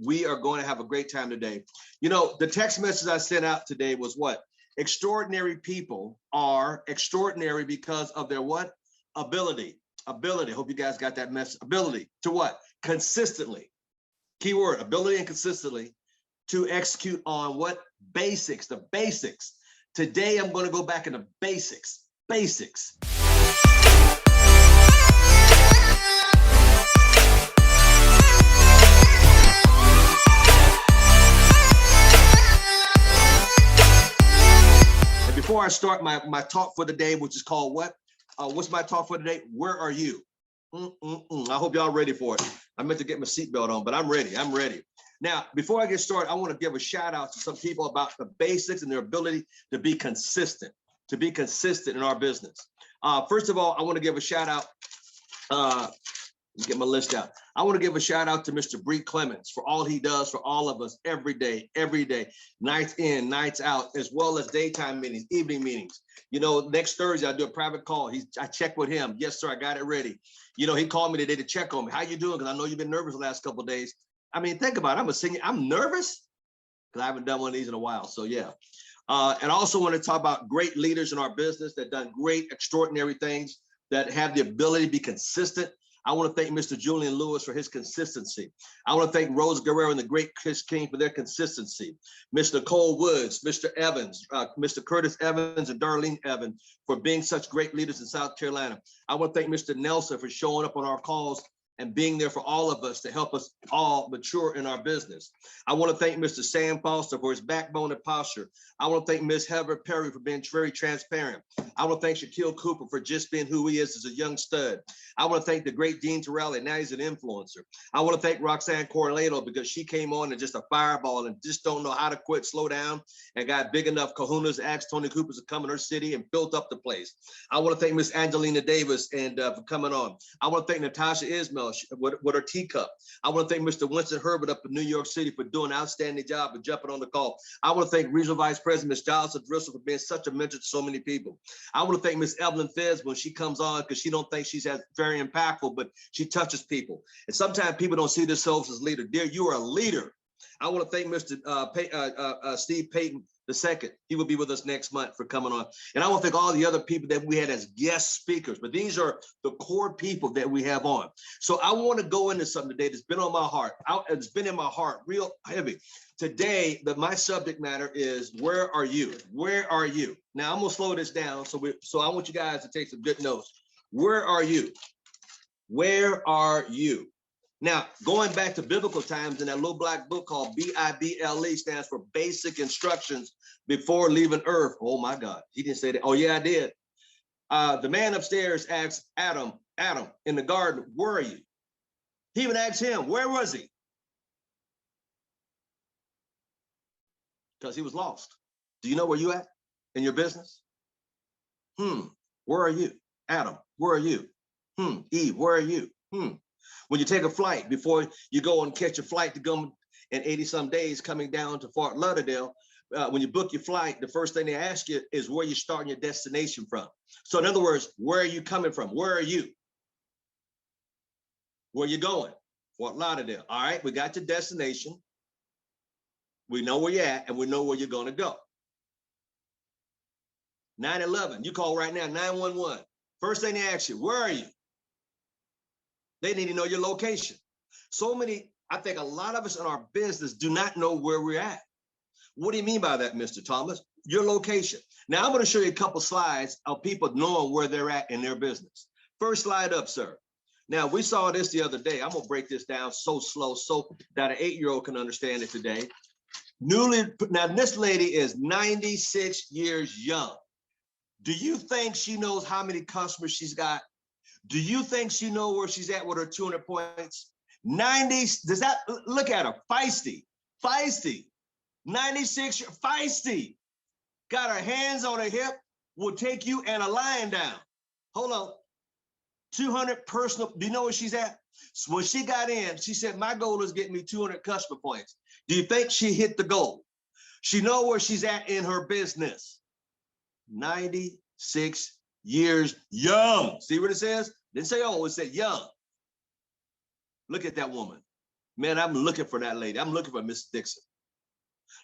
we are going to have a great time today. You know, the text message I sent out today was what? Extraordinary people are extraordinary because of their what? Ability. Ability. Hope you guys got that message. Ability to what? Consistently. Keyword, ability and consistently to execute on what? Basics, the basics. Today, I'm going to go back into basics. Basics. And before I start my talk for the day, which is called what? What's my talk for today? Where are you? I hope y'all ready for it. I meant to get my seatbelt on, but I'm ready. I'm ready. Now, before I get started, I want to give a shout out to some people about the basics and their ability to be consistent in our business. First of all, I want to give a shout out. Let me get my list out. I want to give a shout out to Mr. Bree Clements for all he does for all of us every day, nights in, nights out, as well as daytime meetings, evening meetings. You know, next Thursday, I do a private call. I check with him. Yes, sir, I got it ready. You know, he called me today to check on me. How you doing? Because I know you've been nervous the last couple of days. I mean, think about it. I'm a senior. I'm nervous because I haven't done one of these in a while. So, yeah. And I also want to talk about great leaders in our business that done great, extraordinary things, that have the ability to be consistent. I want to thank Mr. Julian Lewis for his consistency. I want to thank Rose Guerrero and the great Chris King for their consistency. Mr. Cole Woods, Mr. Evans, Mr. Curtis Evans and Darlene Evans for being such great leaders in South Carolina. I want to thank Mr. Nelson for showing up on our calls and being there for all of us to help us all mature in our business. I want to thank Mr. Sam Foster for his backbone and posture. I want to thank Ms. Heather Perry for being very transparent. I want to thank Shaquille Cooper for just being who he is as a young stud. I want to thank the great Dean Torelli. Now he's an influencer. I want to thank Roxanne Corleto because she came on and just a fireball and just don't know how to quit, slow down, and got big enough kahunas to ask Tony Cooper to come in her city and built up the place. I want to thank Miss Angelina Davis and for coming on. I want to thank Natasha Ismail with her teacup. I want to thank Mr. Winston Herbert up in New York City for doing an outstanding job of jumping on the call. I want to thank Regional Vice President Ms. Johnson Driscoll for being such a mentor to so many people. I want to thank Ms. Evelyn Fez when she comes on because she don't think she's as very impactful, but she touches people. And sometimes people don't see themselves as leader. Dear, you are a leader. I want to thank Mr. Steve Payton II. He will be with us next month for coming on. And I want to thank all the other people that we had as guest speakers, but these are the core people that we have on. So I want to go into something today that's been on my heart. It's been in my heart real heavy. Today, my subject matter is, where are you? Where are you? Now, I'm going to slow this down. So I want you guys to take some good notes. Where are you? Where are you? Now, going back to biblical times in that little black book called Bible, stands for Basic Instructions Before Leaving Earth. Oh my God, he didn't say that. Oh yeah, I did. The man upstairs asked Adam in the garden, where are you? He even asked him, where was he? Because he was lost. Do you know where you at in your business? Where are you? Adam, where are you? Eve, where are you? When you take a flight, before you go and catch a flight to go in 80-some days coming down to Fort Lauderdale, when you book your flight, the first thing they ask you is where you're starting your destination from. So in other words, where are you coming from? Where are you? Where are you going? Fort Lauderdale. All right, we got your destination. We know where you're at and we know where you're going to go. 911, you call right now, 911. First thing they ask you, where are you? They need to know your location. I think a lot of us in our business do not know where we're at. What do you mean by that, Mr. Thomas? Your location. Now, I'm going to show you a couple slides of people knowing where they're at in their business. First slide up, sir. Now, we saw this the other day. I'm going to break this down so slow so that an 8-year-old can understand it today. Now, this lady is 96 years young. Do you think she knows how many customers she's got? Do you think she knows where she's at with her 200 points? 90, does that, look at her, feisty, 96, feisty. Got her hands on her hip, will take you and a lion down. Hold on, 200 personal, do you know where she's at? So when she got in, she said, my goal is getting me 200 customer points. Do you think she hit the goal? She knows where she's at in her business. 96 years young. See what it says? Didn't say old, it said young. Look at that woman. Man, I'm looking for that lady. I'm looking for Miss Dixon.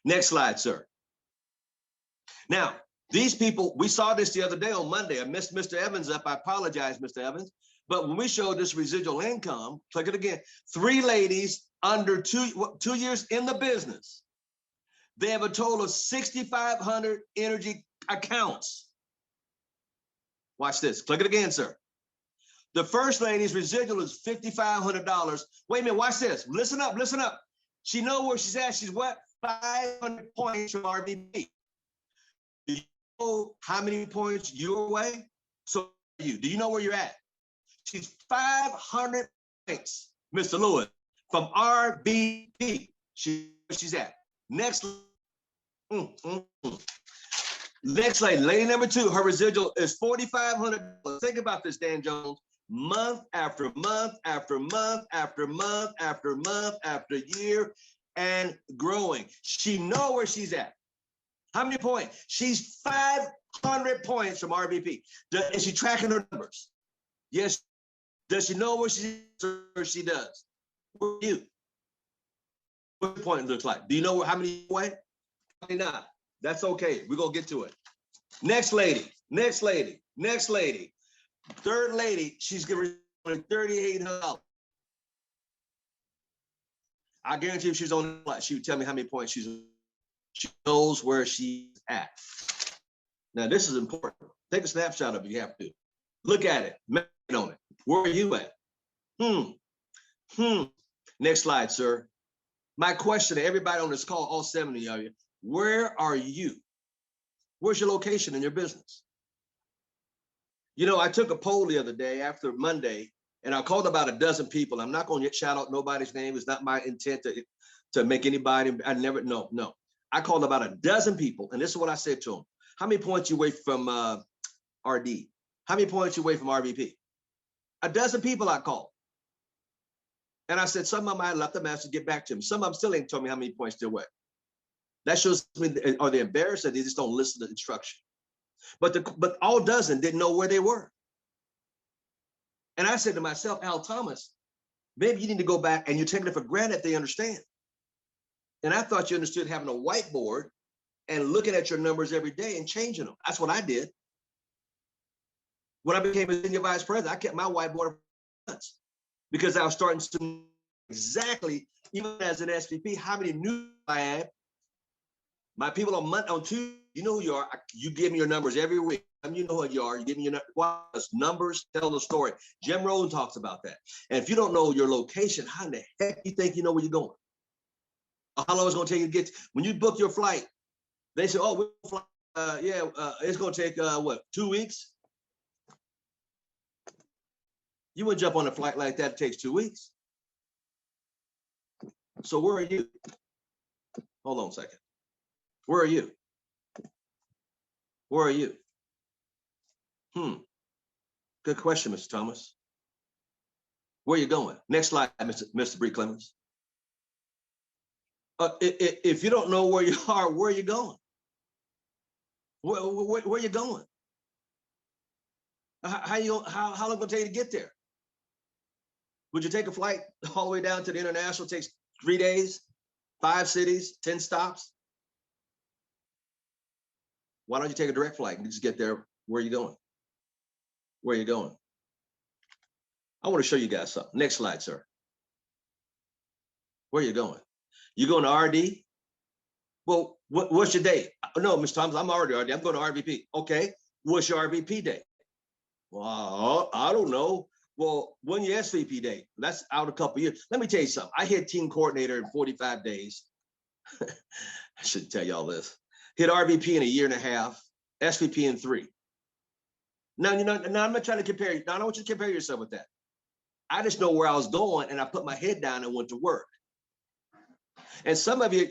Next slide, sir. Now, these people, we saw this the other day on Monday. I messed Mr. Evans up. I apologize, Mr. Evans. But when we showed this residual income, click it again, 3 ladies under 2 years in the business. They have a total of 6,500 energy accounts. Watch this. Click it again, sir. The first lady's residual is $5,500. Wait a minute. Watch this. Listen up. Listen up. She knows where she's at. She's what? 500 points from RVP. Do you know how many points you're away? So do you know where you're at? She's 500 points, Mr. Lewis, from RVP. She's at. Next. Next lady, lady number 2, her residual is $4,500. Think about this, Dan Jones. Month after month after month after month after month after year, and growing. She knows where she's at. How many points? She's 500 points from RVP. Is she tracking her numbers? Yes. Does she know where she does? Where are you? What the point looks like? Do you know how many went? Probably not. That's okay. We're gonna get to it. Next lady, next lady, next lady. Third lady, she's giving $3,800. I guarantee if she's on the she would tell me how many points she knows where she's at. Now this is important. Take a snapshot of it. You have to look at it. Meditate on it. Where are you at? Next slide, sir. My question to everybody on this call, all 70 of you, where are you? Where's your location in your business? You know, I took a poll the other day after Monday, and I called about a dozen people. I'm not going to shout out nobody's name. It's not my intent to make anybody. I never, no. I called about a dozen people, and this is what I said to them. How many points you away from RD? How many points you away from RVP? A dozen people I called. And I said, some of them I left the message, get back to them. Some of them still ain't told me how many points they're away. That shows me, are they embarrassed or they just don't listen to the instruction? But all dozen didn't know where they were. And I said to myself, Al Thomas, maybe you need to go back and you're taking it for granted they understand. And I thought you understood having a whiteboard and looking at your numbers every day and changing them. That's what I did. When I became a senior vice president, I kept my whiteboard for months because I was starting to know exactly, even as an SVP, how many new I had. My people on Tuesday, you know who you are. You give me your numbers every week. You know who you are. You give me your numbers, tell the story. Jim Rohn talks about that. And if you don't know your location, how in the heck you think you know where you're going? How long it's going to take you to get? When you book your flight, they say, "Oh, we'll fly. It's going to take what, 2 weeks?" You wouldn't jump on a flight like that. It takes 2 weeks. So where are you? Hold on a second. Where are you? Where are you? Good question, Mr. Thomas. Where are you going? Next slide, Mr. Bree Clemens. If you don't know where you are, where are you going? Where are you going? How long will it take you to get there? Would you take a flight all the way down to the international? It takes 3 days, 5 cities, 10 stops. Why don't you take a direct flight and just get there? Where are you going? Where are you going? I want to show you guys something. Next slide, sir. Where are you going? You going to RD? Well, what's your date? No, Mr. Thomas, I'm already RD. I'm going to RVP. Okay. What's your RVP date? Well, I don't know. Well, when your SVP date? That's out a couple of years. Let me tell you something. I hit team coordinator in 45 days. I shouldn't tell you all this. Hit RVP in 1.5 years, SVP in 3. Now, I'm not trying to compare you. Now, I don't want you to compare yourself with that. I just know where I was going, and I put my head down and went to work. And some of you,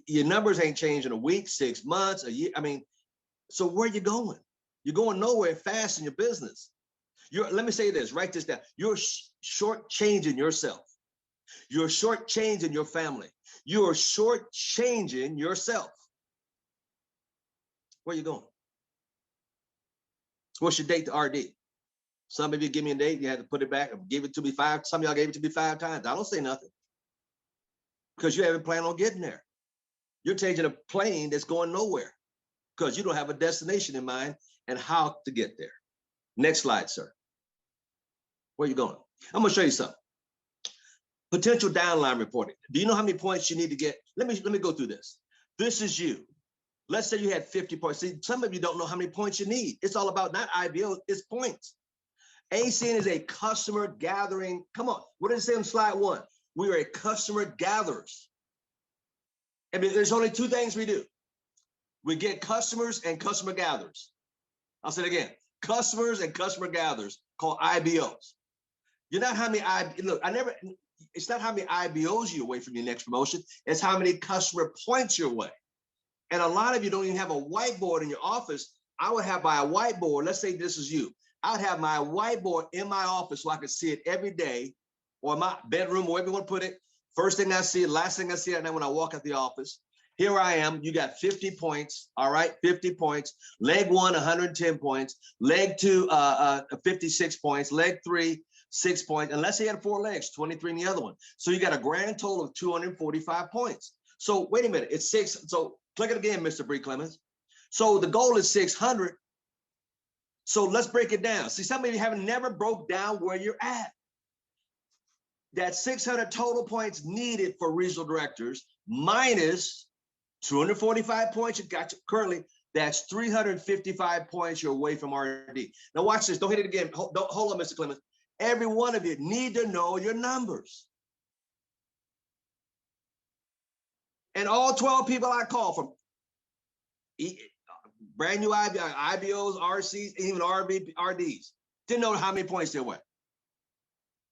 your numbers ain't changed in a week, 6 months, a year. I mean, so where are you going? You're going nowhere fast in your business. Let me say this, write this down. You're shortchanging yourself. You're shortchanging your family. You're shortchanging yourself. Where you going? What's your date to RD? Some of you give me a date, you had to put it back and give it to me 5. Some of y'all gave it to me 5 times. I don't say nothing. because you haven't planned on getting there. You're taking a plane that's going nowhere because you don't have a destination in mind and how to get there. Next slide, sir. Where are you going? I'm going to show you something. Potential downline reporting. Do you know how many points you need to get? Let me go through this. This is you. Let's say you had 50 points. See, some of you don't know how many points you need. It's all about not IBO, it's points. ACN is a customer gathering. Come on, what did it say on slide 1? We are a customer gatherers. I mean, there's only 2 things we do. We get customers and customer gatherers. I'll say it again. Customers and customer gatherers, called IBOs. You're not how many it's not how many IBOs you're away from your next promotion. It's how many customer points you're away. And a lot of you don't even have a whiteboard in your office. I would have my whiteboard. Let's say this is you. I would have my whiteboard in my office so I could see it every day, or my bedroom, wherever you want to put it. First thing I see, last thing I see at night when I walk out the office. Here I am. You got 50 points. All right, 50 points. Leg 1, 110 points. Leg 2, 56 points. Leg 3, 6 points. And let's say you had 4 legs, 23 in the other one. So you got a grand total of 245 points. So wait a minute, it's 6. So click it again, Mr. Bree Clemens. So the goal is 600. So let's break it down. See, some of you haven't never broke down where you're at. That 600 total points needed for regional directors minus 245 points you got currently. That's 355 points you're away from RD. Now watch this. Don't hit it again. Hold on, Mr. Clemens. Every one of you need to know your numbers. And all 12 people I call from brand new IBOs, RCs, even RDs, didn't know how many points they were.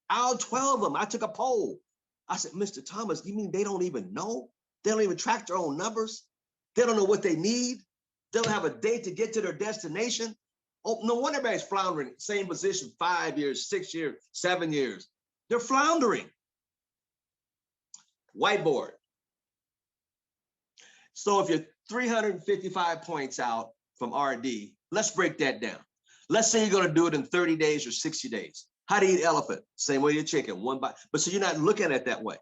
All 12 of them, I took a poll. I said, Mr. Thomas, you mean they don't even know? They don't even track their own numbers? They don't know what they need? They don't have a date to get to their destination? Oh, no wonder everybody's floundering. Same position, 5 years, 6 years, 7 years. They're floundering. Whiteboard. So if you're 355 points out from RD, let's break that down. Let's say you're going to do it in 30 days or 60 days. How do you eat elephant? Same way you chicken, one bite. But so you're not looking at it that way.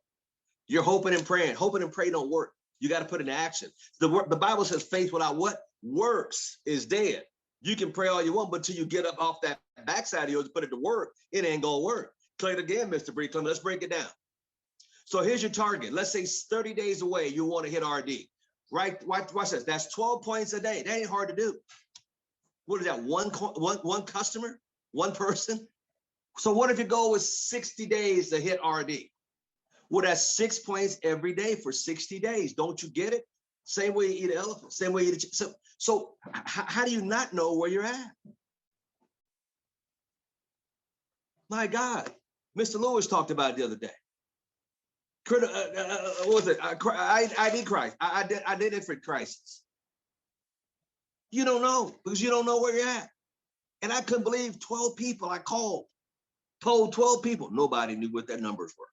You're hoping and praying. Hoping and praying don't work. You got to put it in action. The Bible says faith without what? Works is dead. You can pray all you want, but until you get up off that backside of yours and put it to work, it ain't going to work. Play it again, Mr. Bree Clemens. Let's break it down. So here's your target. Let's say 30 days away, you want to hit RD. Right? Watch this. That's 12 points a day. That ain't hard to do. What is that? One customer? One person? So what if your goal was 60 days to hit RD? Well, that's 6 points every day for 60 days. Don't you get it? Same way you eat an elephant. Same way you eat a so how do you not know where you're at? My God. Mr. Lewis talked about it the other day. What was it? ID crisis. Identity crisis. You don't know because you don't know where you're at. And I couldn't believe 12 people I called, told 12 people. Nobody knew what their numbers were.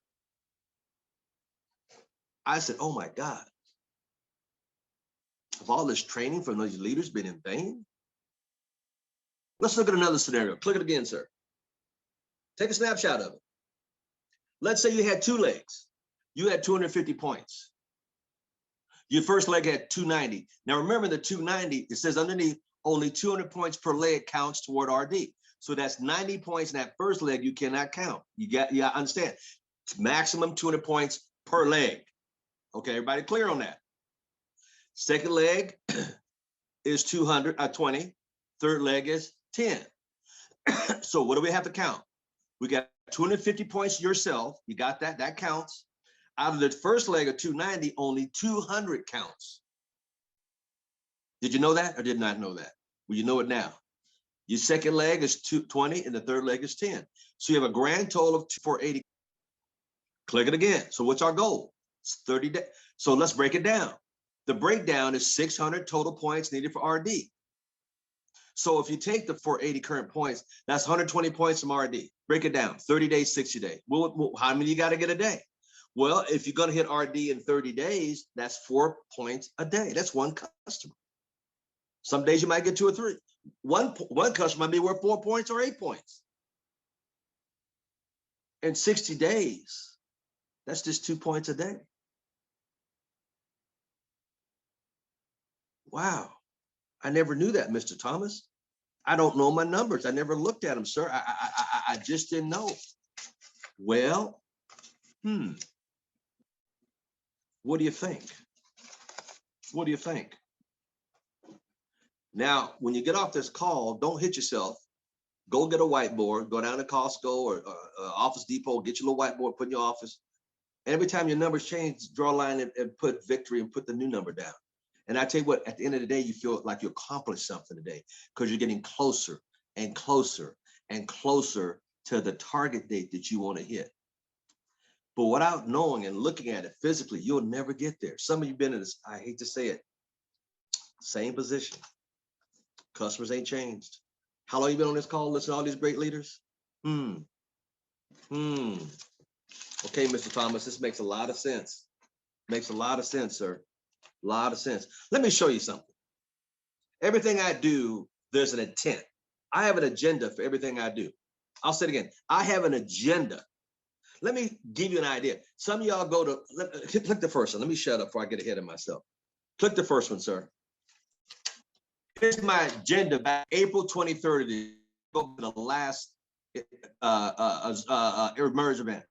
I said, oh my God. Have all this training from those leaders been in vain? Let's look at another scenario. Click it again, sir. Take a snapshot of it. Let's say you had 2 legs. You had 250 points. Your first leg had 290. Now remember the 290, it says underneath, only 200 points per leg counts toward RD. So that's 90 points in that first leg you cannot count. You understand. It's maximum 200 points per leg. Okay, everybody clear on that? Second leg is 220. Third leg is 10. So what do we have to count? We got 250 points yourself. You got that? That counts. Out of the first leg of 290, only 200 counts. Did you know that or did not know that? Well, you know it now. Your second leg is 220 and the third leg is 10. So you have a grand total of 480. Click it again. So what's our goal? It's 30 days. So let's break it down. The breakdown is 600 total points needed for RD. So if you take the 480 current points, that's 120 points from RD. Break it down, 30 days, 60 days. Well, how many you got to get a day? Well, if you're going to hit RD in 30 days, that's 4 points a day. That's one customer. Some days you might get 2 or 3. One customer might be worth 4 points or 8 points. In 60 days, that's just 2 points a day. Wow, I never knew that, Mr. Thomas. I don't know my numbers. I never looked at them, sir. I just didn't know. Well, what do you think? What do you think? Now, when you get off this call, don't hit yourself. Go get a whiteboard, go down to Costco or Office Depot, get your little whiteboard, put in your office. And every time your numbers change, draw a line and put victory and put the new number down. And I tell you what, at the end of the day, you feel like you accomplished something today because you're getting closer and closer and closer to the target date that you want to hit. But without knowing and looking at it physically, you'll never get there. Some of you been in this, I hate to say it, same position. Customers ain't changed. How long you been on this call? Listen to all these great leaders? Okay, Mr. Thomas, this makes a lot of sense. Makes a lot of sense, sir. A lot of sense. Let me show you something. Everything I do, there's an intent. I have an agenda for everything I do. I'll say it again. I have an agenda. Let me give you an idea. Some of y'all go to, click the first one. Let me shut up before I get ahead of myself. Click the first one, sir. Here's my agenda back April 23rd, the last merge event.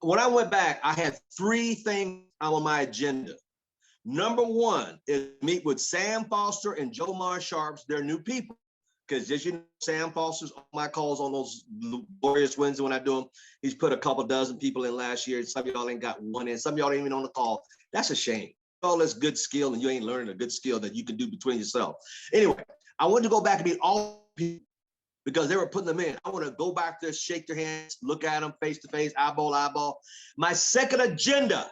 When I went back, I had 3 things on my agenda. Number 1 is meet with Sam Foster and Joe Marsharps. They're new people. Because as you know, Sam Foster's on my calls on those glorious Wednesdays when I do them. He's put a couple dozen people in last year. Some of y'all ain't got one in. Some of y'all ain't even on the call. That's a shame. All this good skill and you ain't learning a good skill that you can do between yourself. Anyway, I wanted to go back and meet all people because they were putting them in. I want to go back there, shake their hands, look at them face to face, eyeball to eyeball. My second agenda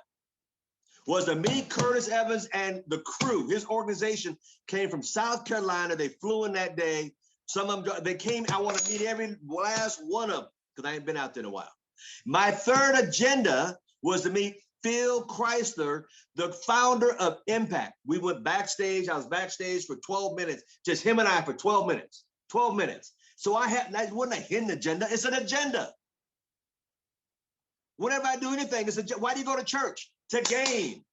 was to meet Curtis Evans and the crew. His organization came from South Carolina. They flew in that day. Some of them, they came. I want to meet every last one of them because I ain't been out there in a while. My third agenda was to meet Phil Chrysler, the founder of Impact. We went backstage. I was backstage for 12 minutes, just him and I for 12 minutes. 12 minutes. So that wasn't a hidden agenda. It's an agenda. Whenever I do anything, why do you go to church? To gain.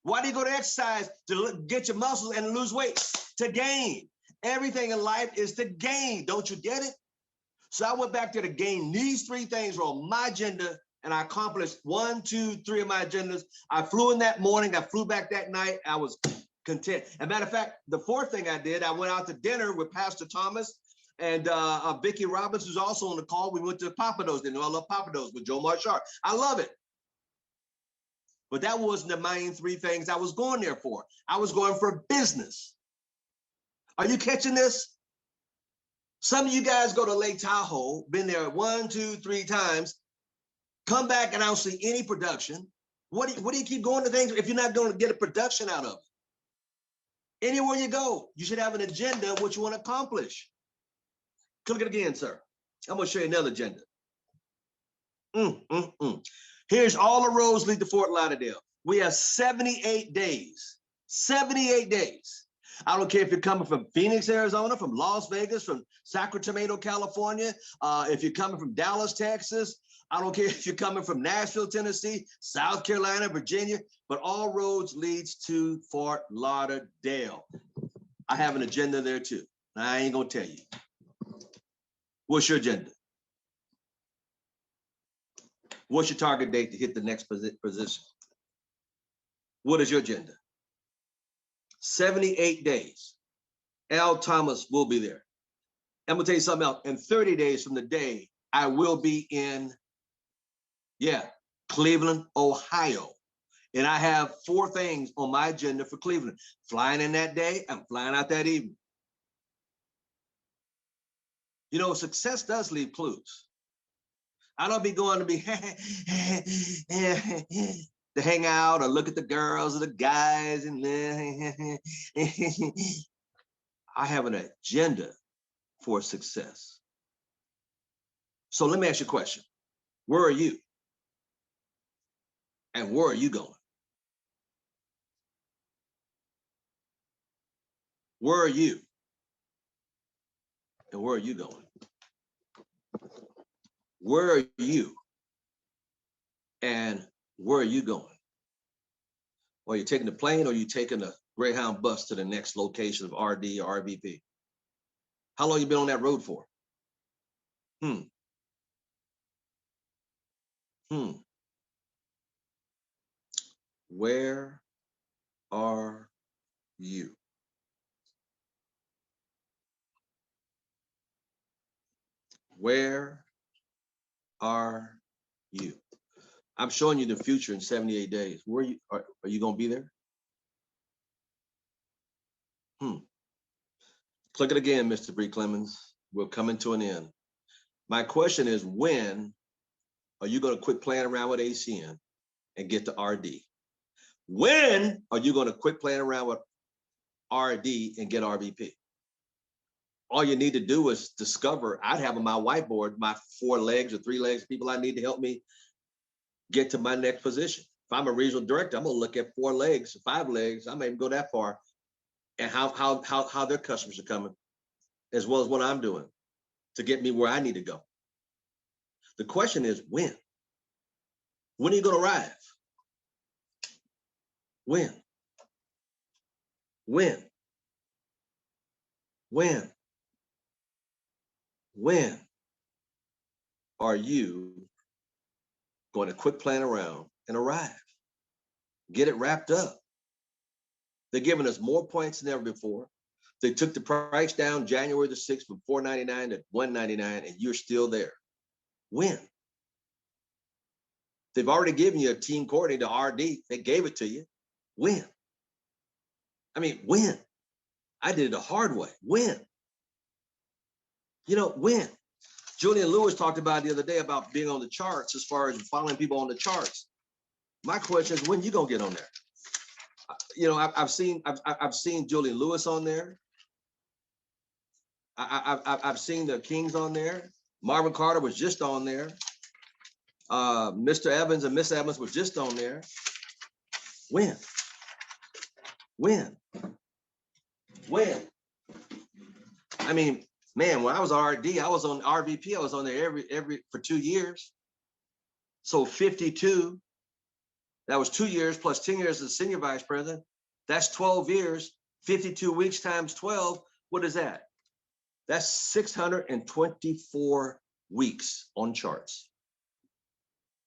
Why do you go to exercise? To get your muscles and lose weight? To gain. Everything in life is to gain. Don't you get it? So I went back there to gain. These 3 things were on my agenda, and I accomplished 1, 2, 3 of my agendas. I flew in that morning. I flew back that night. I was content. As a matter of fact, the 4th thing I did, I went out to dinner with Pastor Thomas and Vicki Roberts, who's also on the call. We went to Papados dinner. I love Papados with Joe Marchard. I love it. But that wasn't the main 3 things I was going there for. I was going for business. Are you catching this? Some of you guys go to Lake Tahoe, been there 1, 2, 3 times, come back and I don't see any production. What do you keep going to things if you're not going to get a production out of it? Anywhere you go, you should have an agenda of what you want to accomplish. Click it again, sir. I'm going to show you another agenda. Here's all the roads lead to Fort Lauderdale. We have 78 days. 78 days. I don't care if you're coming from Phoenix, Arizona, from Las Vegas, from Sacramento, California, if you're coming from Dallas, Texas. I don't care if you're coming from Nashville, Tennessee, South Carolina, Virginia, but all roads leads to Fort Lauderdale. I have an agenda there too. I ain't gonna tell you. What's your agenda? What's your target date to hit the next position? What is your agenda? 78 days. Al Thomas will be there. I'm gonna tell you something else. In 30 days from the day, I will be in, Cleveland, Ohio. And I have 4 things on my agenda for Cleveland. Flying in that day, I'm flying out that evening. You know, success does leave clues. I don't be going to be to hang out or look at the girls or the guys and I have an agenda for success. So let me ask you a question. Where are you? And where are you going? Where are you? And where are you going? Where are you? And where are you going? Or you taking the plane, or you taking the Greyhound bus to the next location of RD or RVP? How long you been on that road for? Hmm. Where are you? Where are you? I'm showing you the future in 78 days. Where are you going to be there? Click it again, Mr. Bree Clemens. We're coming to an end. My question is, when are you going to quit playing around with ACN and get to RD? When are you going to quit playing around with RD and get RVP? All you need to do is discover. I'd have on my whiteboard my 4 legs or 3 legs, people I need to help me get to my next position. If I'm a regional director, I'm going to look at 4 legs, 5 legs. I may even go that far, and how their customers are coming, as well as what I'm doing to get me where I need to go. The question is, when? When are you going to arrive? When? When? When? When are you going to quit playing around and arrive? Get it wrapped up. They're giving us more points than ever before. They took the price down January the 6th from $4.99 to $1.99, and you're still there. When? They've already given you a team coordinator to RD. They gave it to you. When? I mean, when? I did it the hard way. When? You know, when? Julian Lewis talked about the other day about being on the charts, as far as following people on the charts. My question is, when you gonna get on there? You know, I've seen Julian Lewis on there. I've seen the Kings on there. Marvin Carter was just on there. Mr. Evans and Miss Evans was just on there. When? When? When? I mean, man, when I was RD, I was on RVP. I was on there every for 2 years. So 52. That was 2 years plus 10 years as senior vice president. That's 12 years. 52 weeks times 12. What is that? That's 624 weeks on charts.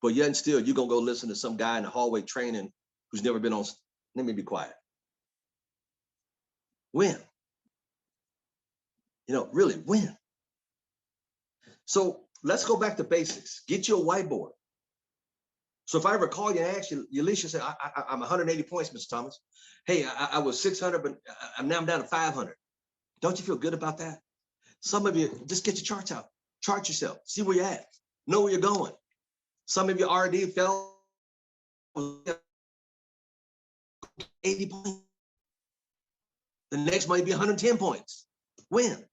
But yet and still, you're going to go listen to some guy in the hallway training who's never been on. Let me be quiet. When? You know, really, when? So let's go back to basics. Get you a whiteboard. So if I ever call you and ask you, at least you say, I'm 180 points, Mr. Thomas. Hey, I was 600, but I'm down to 500. Don't you feel good about that? Some of you, just get your charts out. Chart yourself. See where you're at. Know where you're going. Some of you already fell 80 points. The next might be 110 points. When?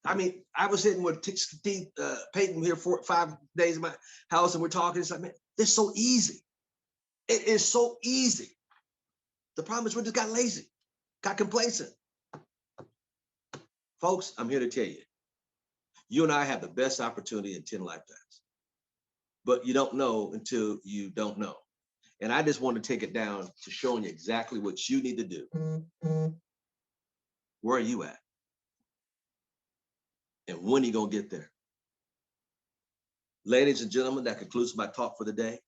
I mean, I was sitting with Steve Payton here 5 days in my house, and we're talking. It's like, man, it's so easy. It is so easy. The problem is we just got lazy, got complacent. Folks, I'm here to tell you, you and I have the best opportunity in 10 lifetimes. But you don't know until you don't know. And I just want to take it down to showing you exactly what you need to do. Where are you at? And when are you going to get there? Ladies and gentlemen, that concludes my talk for the day.